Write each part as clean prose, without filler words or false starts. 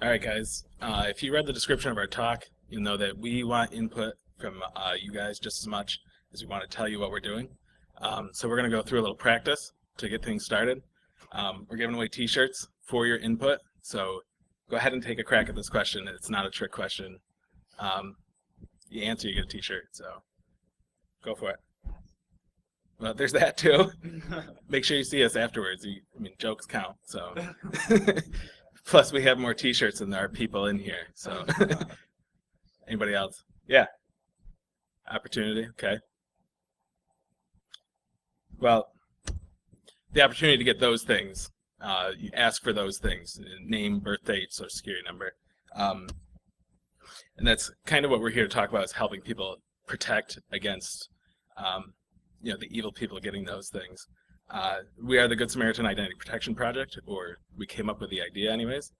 All right, guys. If you read the description of our talk, you'll know that we want input from you guys just as much as we want to tell you what we're doing. So we're going to go through a little practice to get things started. We're giving away T-shirts for your input. So go ahead and take a crack at this question. It's not a trick question. You answer, you get a T-shirt. So go for it. Well, there's that too. Make sure you see us afterwards. Jokes count. So. Plus, we have more T-shirts than there are people in here. So, anybody else? Yeah. Opportunity. Okay. Well, the opportunity to get those things. You ask for those things: name, birth date, social security number, and that's kind of what we're here to talk about: is helping people protect against, the evil people getting those things. We are the Good Samaritan Identity Protection Project, or we came up with the idea anyways.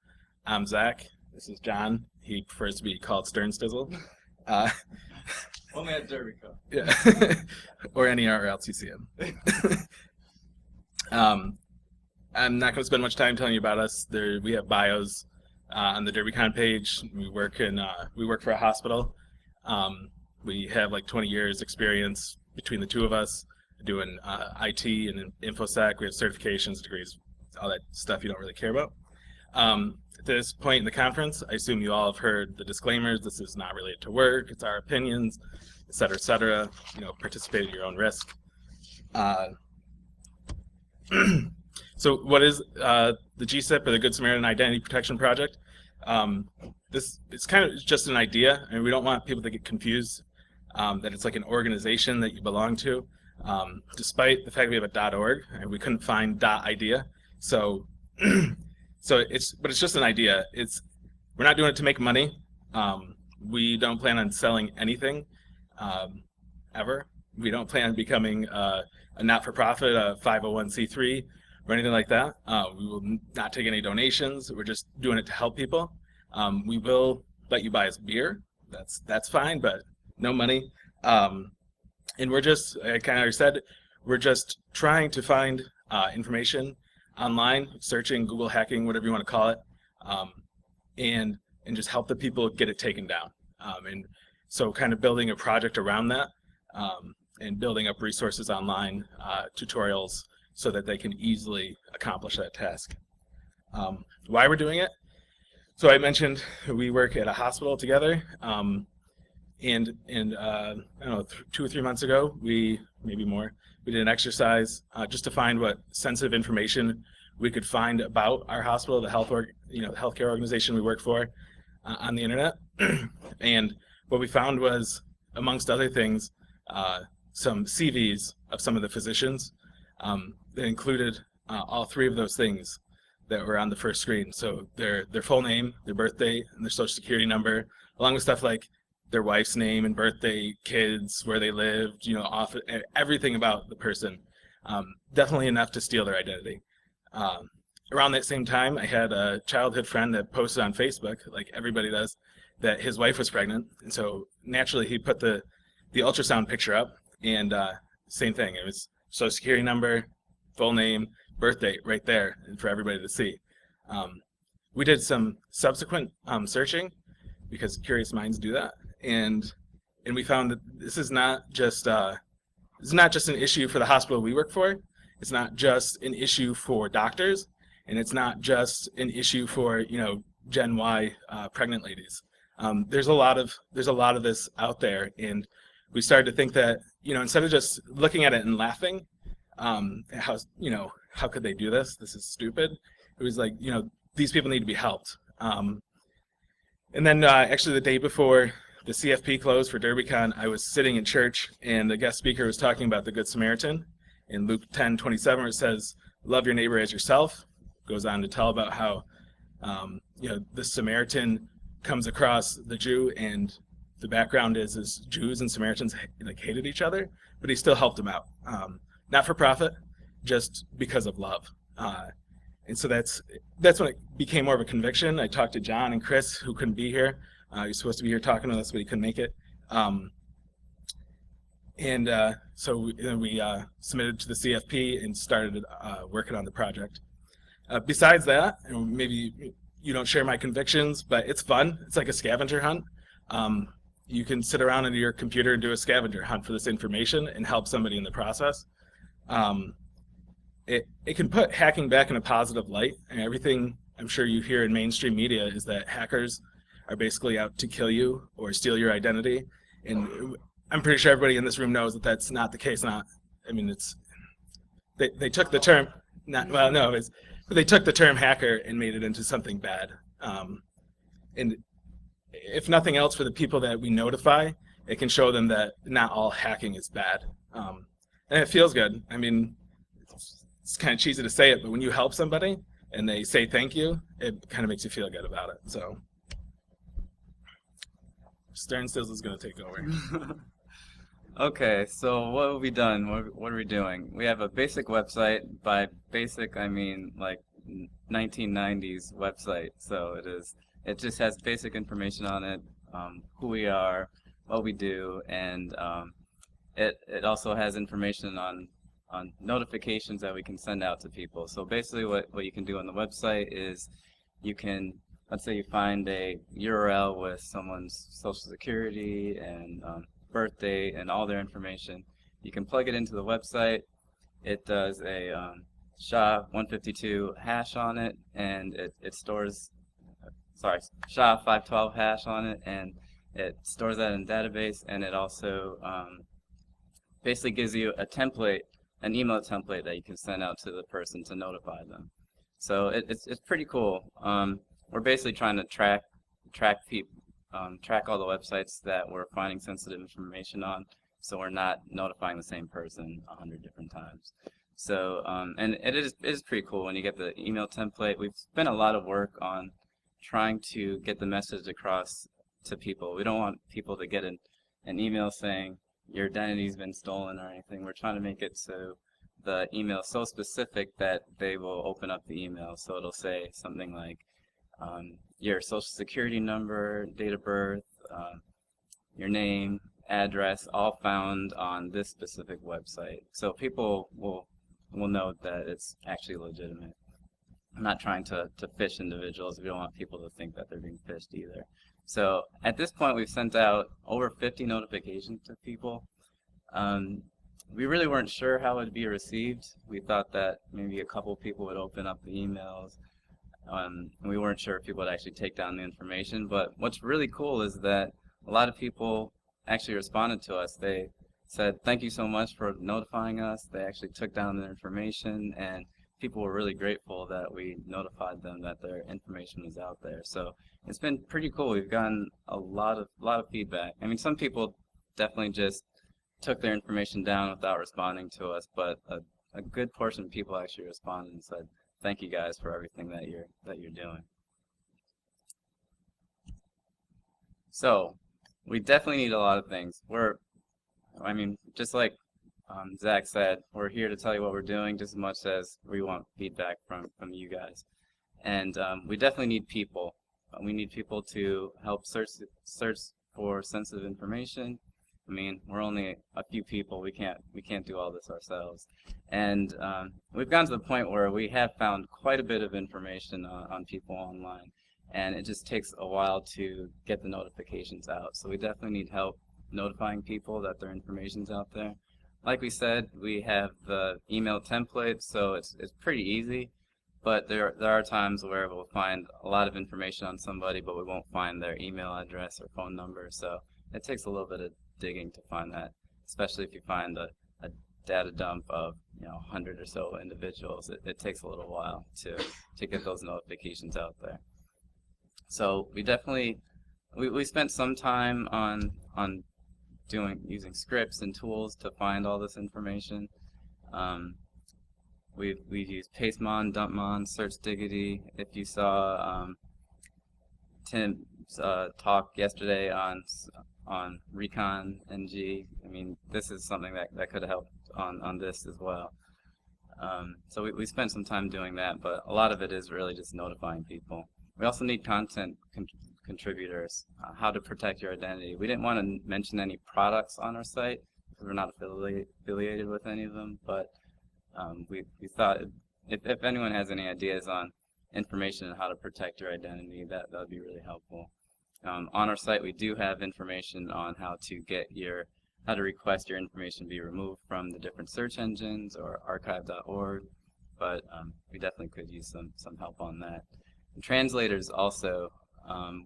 I'm Zack. This is John. He prefers to be called Sternstein. Only at DerbyCon. Yeah. Or anywhere else you see him. I'm not going to spend much time telling you about us. We have bios on the DerbyCon page. We work for a hospital. We have like 20 years experience between the two of us, doing IT and InfoSec. We have certifications, degrees, all that stuff you don't really care about. At this point in the conference, I assume you all have heard the disclaimers. This is not related to work. It's our opinions, et cetera, et cetera. Participate at your own risk. So what is the GSIP, or the Good Samaritan Identity Protection Project? It's kind of just an idea, and we don't want people to get confused that it's like an organization that you belong to. Despite the fact we have a .org, and we couldn't find .idea, so it's just an idea. We're not doing it to make money. We don't plan on selling anything ever. We don't plan on becoming a not-for-profit, a 501c3, or anything like that. We will not take any donations. We're just doing it to help people. We will let you buy us beer. That's fine, but no money. And we're just, I kind of already said, we're just trying to find information online, searching, Google hacking, whatever you want to call it, and just help the people get it taken down. And so kind of building a project around that, and building up resources online, tutorials, so that they can easily accomplish that task. Why we're doing it? So I mentioned we work at a hospital together. And I don't know, 2 or 3 months ago, maybe more, we did an exercise just to find what sensitive information we could find about our hospital, the healthcare organization we work for, on the internet. And what we found was, amongst other things, some CVs of some of the physicians that included all 3 of those things that were on the first screen. So their full name, their birth date, and their social security number, along with stuff like their wife's name and birthday, kids, where they lived, everything about the person. Definitely enough to steal their identity. Around that same time, I had a childhood friend that posted on Facebook, like everybody does, that his wife was pregnant. And so naturally he put the ultrasound picture up, and same thing. It was social security number, full name, birth date right there for everybody to see. We did some subsequent searching, because curious minds do that. And we found that this is not just an issue for the hospital we work for. It's not just an issue for doctors, and it's not just an issue for Gen Y pregnant ladies. There's a lot of this out there, and we started to think that instead of just looking at it and laughing, how could they do this? This is stupid. It was like these people need to be helped. And then actually the day before the CFP closed for DerbyCon, I was sitting in church, and the guest speaker was talking about the Good Samaritan. In Luke 10:27, it says, "Love your neighbor as yourself." Goes on to tell about how the Samaritan comes across the Jew, and the background is Jews and Samaritans hated each other, but he still helped them out, not for profit, just because of love. And so that's when it became more of a conviction. I talked to John and Chris, who couldn't be here. He was supposed to be here talking to us, but he couldn't make it. So we submitted to the CFP and started working on the project. Besides that, and maybe you don't share my convictions, but it's fun. It's like a scavenger hunt. You can sit around on your computer and do a scavenger hunt for this information and help somebody in the process. It can put hacking back in a positive light, and everything I'm sure you hear in mainstream media is that hackers are basically out to kill you or steal your identity. And I'm pretty sure everybody in this room knows that that's not the case. They took the term, but they took the term hacker and made it into something bad. And if nothing else, for the people that we notify, it can show them that not all hacking is bad. And it feels good. I mean, it's kind of cheesy to say it, but when you help somebody and they say thank you, it kind of makes you feel good about it. So Sternstein is going to take over. Okay, so what have we done? What are we doing? We have a basic website. By basic, I mean like 1990s website. So it just has basic information on it, who we are, what we do, and it also has information on notifications that we can send out to people. So basically what you can do on the website is you can, let's say you find a URL with someone's social security and birthday and all their information. You can plug it into the website. It does a SHA-152 hash on it, and it stores, SHA-512 hash on it, and it stores that in a database, and it also basically gives you a template, an email template that you can send out to the person to notify them. So it's pretty cool. We're basically trying to track all the websites that we're finding sensitive information on, so we're not notifying the same person 100 different times. So and it is pretty cool when you get the email template. We've spent a lot of work on trying to get the message across to people. We don't want people to get an email saying your identity's been stolen or anything. We're trying to make it so the email is so specific that they will open up the email. So it'll say something like your social security number, date of birth, your name, address, all found on this specific website. So people will know that it's actually legitimate. I'm not trying to phish individuals. We don't want people to think that they're being phished either. So at this point, we've sent out over 50 notifications to people. We really weren't sure how it would be received. We thought that maybe a couple people would open up the emails. And we weren't sure if people would actually take down the information. But what's really cool is that a lot of people actually responded to us. They said, thank you so much for notifying us. They actually took down the information, and people were really grateful that we notified them that their information was out there. So it's been pretty cool. We've gotten a lot of feedback. I mean, some people definitely just took their information down without responding to us, but a good portion of people actually responded and said, thank you guys for everything that you're doing. So we definitely need a lot of things. Just like Zack said, we're here to tell you what we're doing just as much as we want feedback from you guys. And we definitely need people. We need people to help search for sensitive information. I mean, we're only a few people. We can't do all this ourselves. And we've gotten to the point where we have found quite a bit of information on people online, and it just takes a while to get the notifications out. So we definitely need help notifying people that their information's out there. Like we said, we have the email template, so it's pretty easy. But there are times where we'll find a lot of information on somebody, but we won't find their email address or phone number. So it takes a little bit of digging to find that, especially if you find a data dump of 100 or so individuals. It takes a little while to get those notifications out there. So we definitely we spent some time on using scripts and tools to find all this information. We've used pastemon, dumpmon, search diggity. If you saw Tim's talk yesterday on recon NG, I mean, this is something that could have helped on this as well. So we spent some time doing that, but a lot of it is really just notifying people. We also need content contributors, how to protect your identity. We didn't want to mention any products on our site because we're not affiliated with any of them, but we thought if anyone has any ideas on information on how to protect your identity, that would be really helpful. On our site, we do have information on how to request your information be removed from the different search engines or archive.org, but we definitely could use some help on that. And translators also,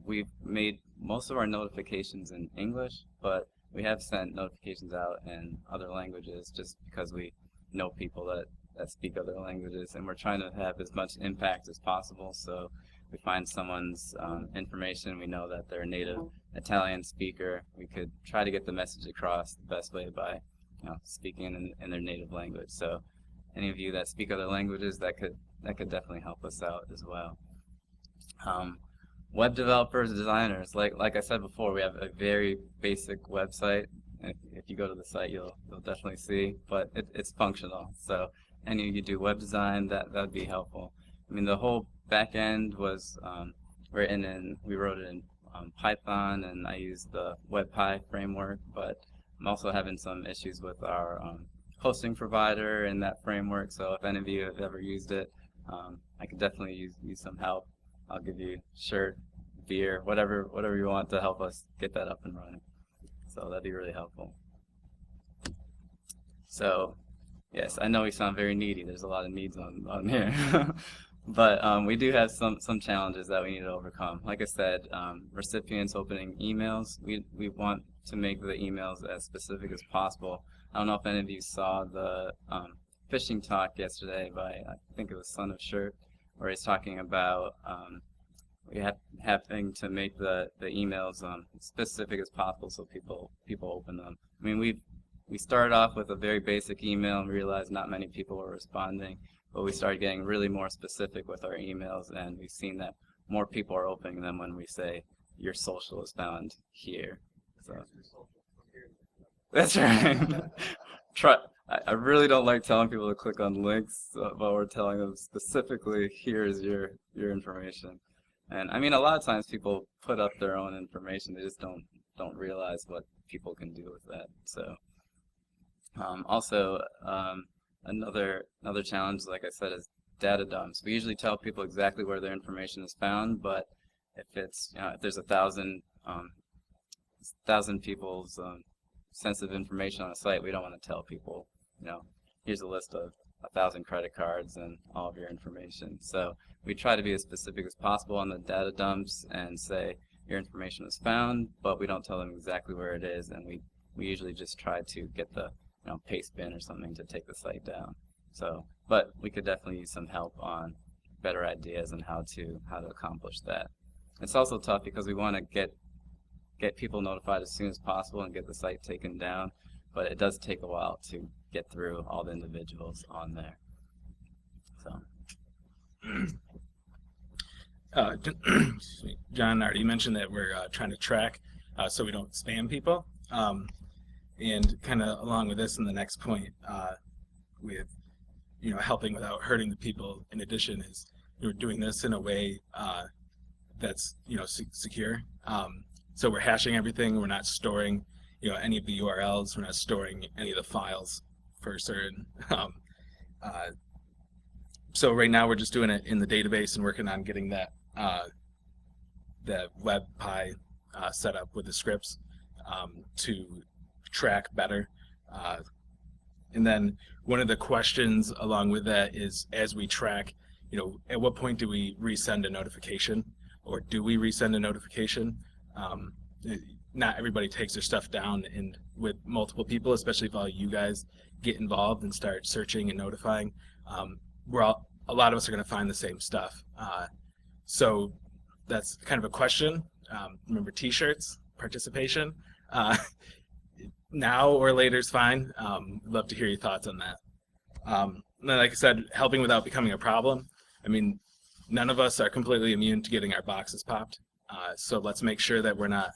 we've made most of our notifications in English, but we have sent notifications out in other languages just because we know people that speak other languages, and we're trying to have as much impact as possible. So we find someone's information, we know that they're a native Italian speaker, we could try to get the message across the best way by speaking in their native language. So any of you that speak other languages, that could definitely help us out as well. Web developers, designers, like I said before, we have a very basic website. If you go to the site, you'll definitely see, but it's functional. So any of you do web design, that'd be helpful. I mean, the whole back end was we wrote it in Python, and I used the WebPy framework, but I'm also having some issues with our hosting provider in that framework. So if any of you have ever used it, I could definitely use some help. I'll give you shirt, beer, whatever you want to help us get that up and running. So that'd be really helpful. So yes, I know we sound very needy. There's a lot of needs on here. But we do have some challenges that we need to overcome. Like I said, recipients opening emails, we want to make the emails as specific as possible. I don't know if any of you saw the phishing talk yesterday by, I think it was Son of Shirt, where he's talking about having to make the emails specific as possible so people open them. I mean, we started off with a very basic email and realized not many people were responding, but we started getting really more specific with our emails, and we've seen that more people are opening them when we say your social is found here. So that's right. I really don't like telling people to click on links, but we're telling them specifically, here is your information. And I mean, a lot of times people put up their own information, they just don't realize what people can do with that. So also another challenge, like I said, is data dumps. We usually tell people exactly where their information is found, but if it's if there's 1,000 people's sensitive information on a site, we don't want to tell people, here's a list of 1,000 credit cards and all of your information. So we try to be as specific as possible on the data dumps and say your information was found, but we don't tell them exactly where it is, and we usually just try to get the paste bin or something to take the site down. So, but we could definitely use some help on better ideas on how to accomplish that. It's also tough because we want to get people notified as soon as possible and get the site taken down, but it does take a while to get through all the individuals on there. So, excuse me, John already mentioned that we're trying to track so we don't spam people, and kind of along with this, and the next point with helping without hurting the people. In addition, is we're doing this in a way that's secure. So we're hashing everything. We're not storing any of the URLs. We're not storing any of the files for certain. So right now we're just doing it in the database and working on getting that WebPy set up with the scripts to track better. And then one of the questions along with that is, as we track, at what point do we resend a notification, or do we resend a notification? Not everybody takes their stuff down, and with multiple people, especially if all you guys get involved and start searching and notifying, a lot of us are going to find the same stuff. So that's kind of a question. Remember, t-shirts, participation. Now or later is fine. Love to hear your thoughts on that. And then, like I said, helping without becoming a problem. I mean, none of us are completely immune to getting our boxes popped. So let's make sure that we're not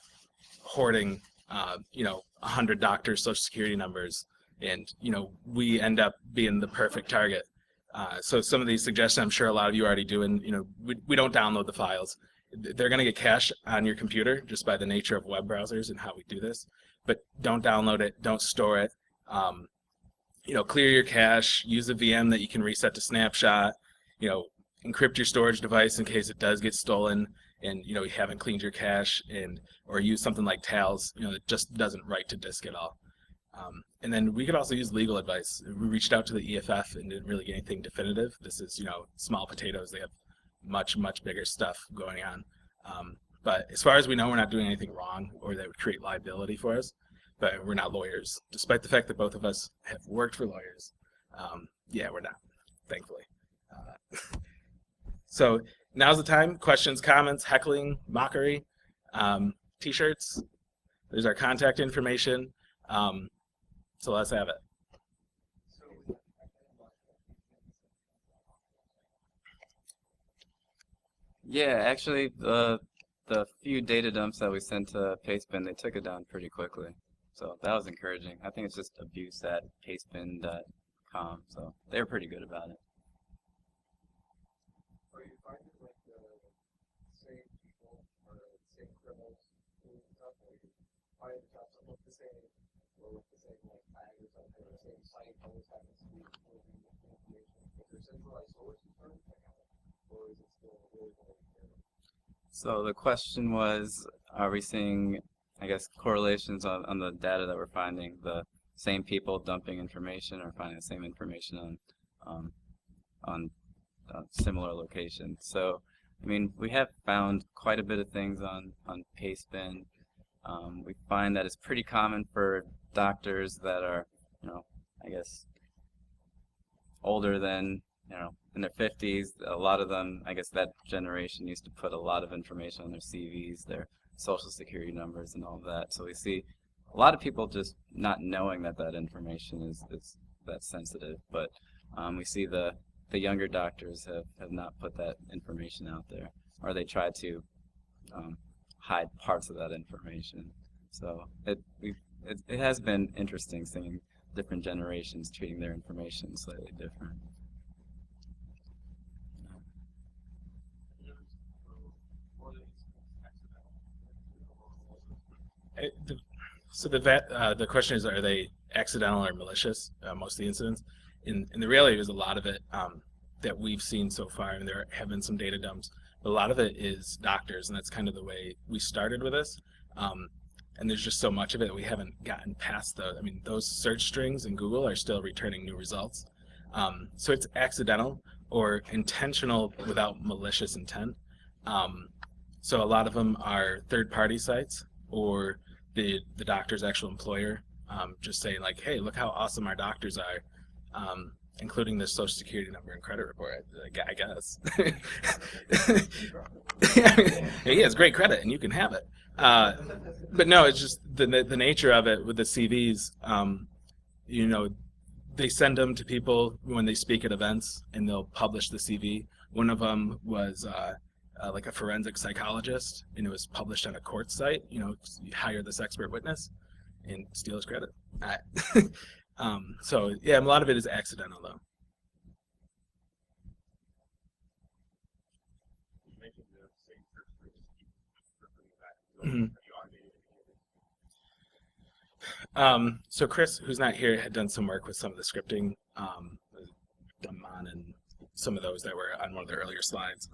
hoarding, 100 doctors' social security numbers, and we end up being the perfect target. So some of these suggestions, I'm sure a lot of you are already doing. We don't download the files. They're going to get cached on your computer just by the nature of web browsers and how we do this. But don't download it. Don't store it. Clear your cache. Use a VM that you can reset to snapshot. encrypt your storage device in case it does get stolen, and you haven't cleaned your cache, or use something like TALs, that just doesn't write to disk at all. And then we could also use legal advice. We reached out to the EFF and didn't really get anything definitive. This is small potatoes. They have much bigger stuff going on. But as far as we know, we're not doing anything wrong or that would create liability for us. But we're not lawyers, despite the fact that both of us have worked for lawyers. Yeah, we're not, thankfully. So now's the time. Questions, comments, heckling, mockery, T-shirts. There's our contact information. So let's have it. Yeah, actually, the few data dumps that we sent to Pastebin, they took it down pretty quickly. So that was encouraging. I think it's just abuse@pastebin.com. So they're pretty good about it. Are you finding like the same people or the same criminals doing stuff, or you find the jobs that look the same, or with the same like tag or something, or the same site always happens to be moving information? Is there centralized sources for it, or is it still really going to be? So the question was, are we seeing, I guess, correlations on the data that we're finding, the same people dumping information or finding the same information on similar locations? So, I mean, we have found quite a bit of things on Pastebin. We find that it's pretty common for doctors that are, I guess, older than, in their 50s. A lot of them, I guess that generation used to put a lot of information on their CVs, their social security numbers and all of that. So we see a lot of people just not knowing that information is that sensitive. But we see the younger doctors have not put that information out there, or they try to hide parts of that information. So it has been interesting seeing different generations treating their information slightly different. So the question is, are they accidental or malicious? Most of the incidents, and the reality is a lot of it that we've seen so far, and there have been some data dumps, but a lot of it is doctors, and that's kind of the way we started with this. And there's just so much of it that we haven't gotten past those search strings in Google are still returning new results. So it's accidental or intentional without malicious intent. So a lot of them are third-party sites or the doctor's actual employer, just saying like, hey, look how awesome our doctors are, including the social security number and credit report, I guess. He has great credit and you can have it. But no, it's just the nature of it with the CVs. They send them to people when they speak at events and they'll publish the CV. One of them was like a forensic psychologist, and it was published on a court site. You hire this expert witness and steal his credit. So yeah, a lot of it is accidental though. So Chris, who's not here, had done some work with some of the scripting, Damon and some of those that were on one of the earlier slides.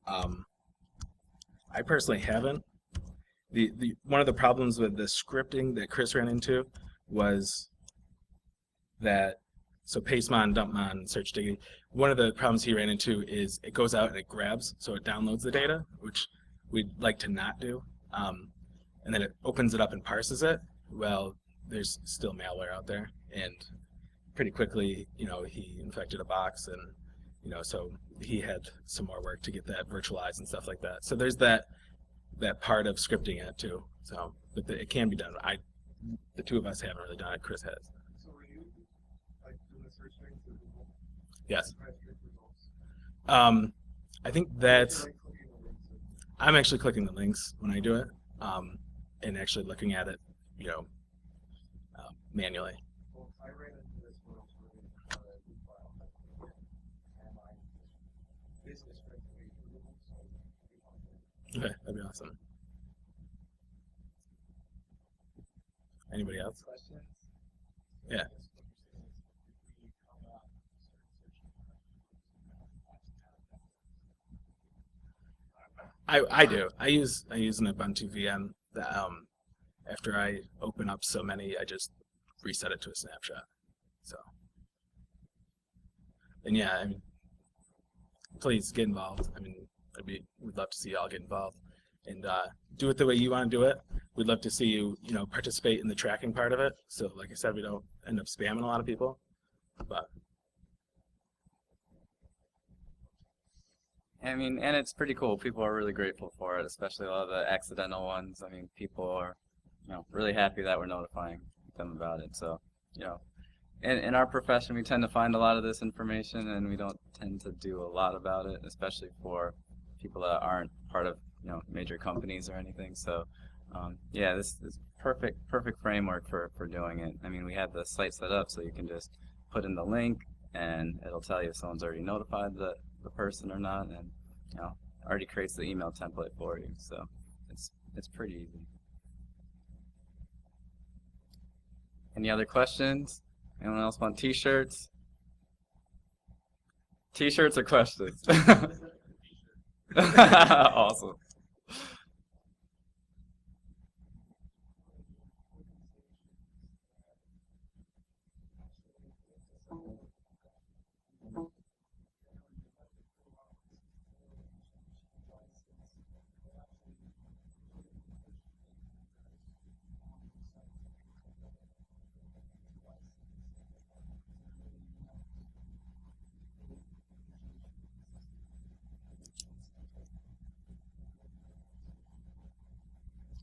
I personally haven't. One of the problems with the scripting that Chris ran into was that, so pastemon, dumpmon, search diggity, one of the problems he ran into is it goes out and it grabs, so it downloads the data, which we'd like to not do, and then it opens it up and parses it. Well, there's still malware out there, and pretty quickly, he infected a box, and so he had some more work to get that virtualized and stuff like that. So there's that part of scripting it too. So, but it can be done. The two of us haven't really done it. Chris has. So were you like doing a search string to Google? Yes. Results? I think that's. I'm actually clicking the links when I do it, and actually looking at it, manually. Well, I ran into this when I was running a file, and I basically spread the Google, so Okay, that'd be awesome. Anybody else? questions? Yeah. I do. I use an Ubuntu VM that after I open up so many, I just reset it to a snapshot. So, and yeah, I mean, please get involved. I mean, we'd love to see y'all get involved and do it the way you want to do it. We'd love to see you, participate in the tracking part of it. So, like I said, we don't end up spamming a lot of people, but. I mean, and it's pretty cool. People are really grateful for it, especially a lot of the accidental ones. I mean, people are, really happy that we're notifying them about it. So, in our profession, we tend to find a lot of this information, and we don't tend to do a lot about it, especially for people that aren't part of, major companies or anything. So, yeah, this is perfect framework for doing it. I mean, we have the site set up so you can just put in the link, and it'll tell you if someone's already notified the person or not, and already creates the email template for you. So it's pretty easy. Any other questions? Anyone else want t-shirts? T-shirts or questions? Awesome.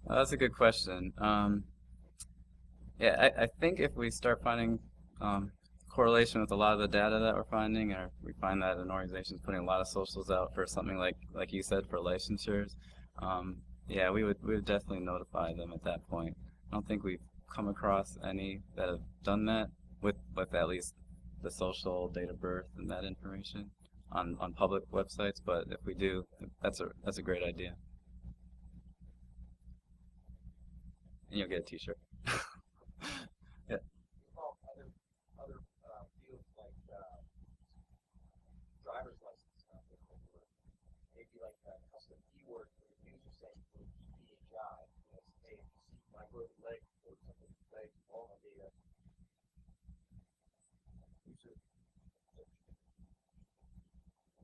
Well, that's a good question. Yeah, I think if we start finding correlation with a lot of the data that we're finding, or we find that an organization is putting a lot of socials out for something like you said, for licensures, yeah, we would definitely notify them at that point. I don't think we've come across any that have done that with at least the social, date of birth, and that information on public websites. But if we do, that's a great idea. And you'll get a t-shirt. Yeah. Other fields like driver's license, maybe like custom keyword for the user saying for PHI, hey, if you see my broken leg or something like all my data, user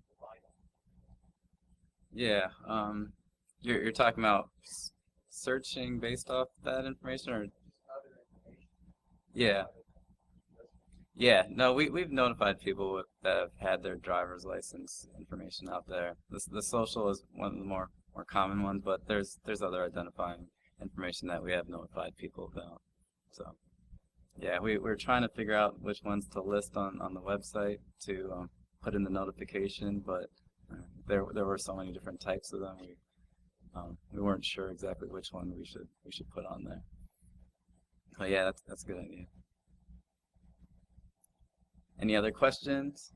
provide them. Yeah. You're talking about searching based off that information, or? Yeah. Yeah. No, we've notified people that have had their driver's license information out there. The social is one of the more common ones, but there's other identifying information that we have notified people about. So, yeah, we're trying to figure out which ones to list on the website to put in the notification, but there were so many different types of them. We weren't sure exactly which one we should put on there. But yeah, that's a good idea. Any other questions?